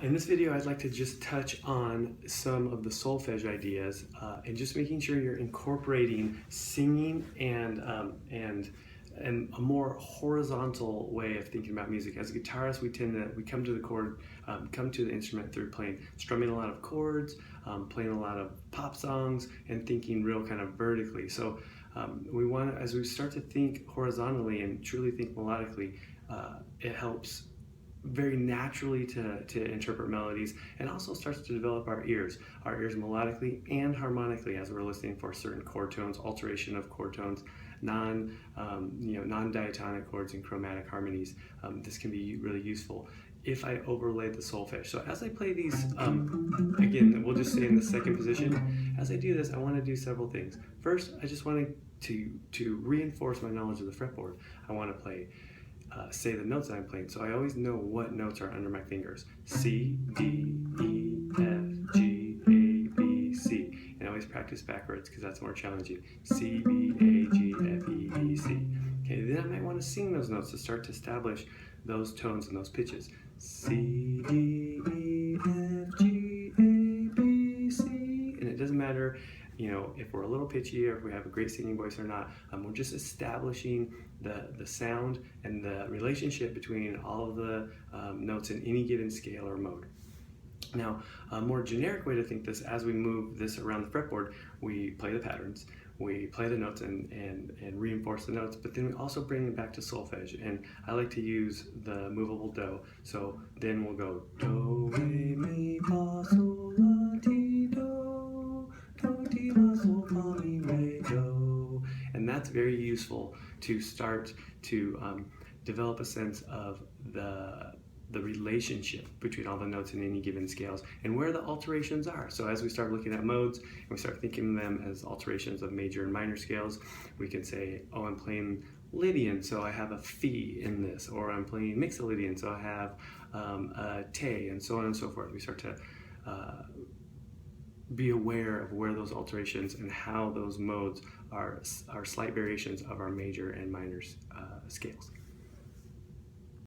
In this video, I'd like to just touch on some of the solfege ideas and just making sure you're incorporating singing and a more horizontal way of thinking about music. As a guitarist, we come to the chord, come to the instrument through strumming a lot of chords, playing a lot of pop songs, and thinking real kind of vertically. So we want to, as we start to think horizontally and truly think melodically, it helps very naturally to interpret melodies, and also starts to develop our ears melodically and harmonically as we're listening for certain chord tones, alteration of chord tones, non-diatonic chords and chromatic harmonies. This can be really useful if I overlay the solfege. So as I play these, again, we'll just stay in the second position. As I do this, I want to do several things. First, I just want to reinforce my knowledge of the fretboard. I want to play say the notes that I'm playing, so I always know what notes are under my fingers. C, D, E, F, G, A, B, C. And I always practice backwards because that's more challenging. C, B, A, G, F, E, B, C. Okay, then I might want to sing those notes to start to establish those tones and those pitches. C, D, E, F, G, A, B, C. And it doesn't matter, if we're a little pitchy or if we have a great singing voice or not. We're just establishing the sound and the relationship between all of the notes in any given scale or mode. Now, a more generic way to think this, as we move this around the fretboard, we play the patterns, we play the notes and reinforce the notes, but then we also bring it back to solfege. And I like to use the movable do. So then we'll go do, re, mi, fa, sol, la, ti, do, do, ti, la, sol, fa, mi, re, do. And that's very useful to start to develop a sense of the relationship between all the notes in any given scales and where the alterations are. So as we start looking at modes and we start thinking of them as alterations of major and minor scales, we can say, oh, I'm playing Lydian, so I have a Fi in this, or I'm playing Mixolydian, so I have a Te, and so on and so forth. We start to be aware of where those alterations and how those modes are slight variations of our major and minor scales.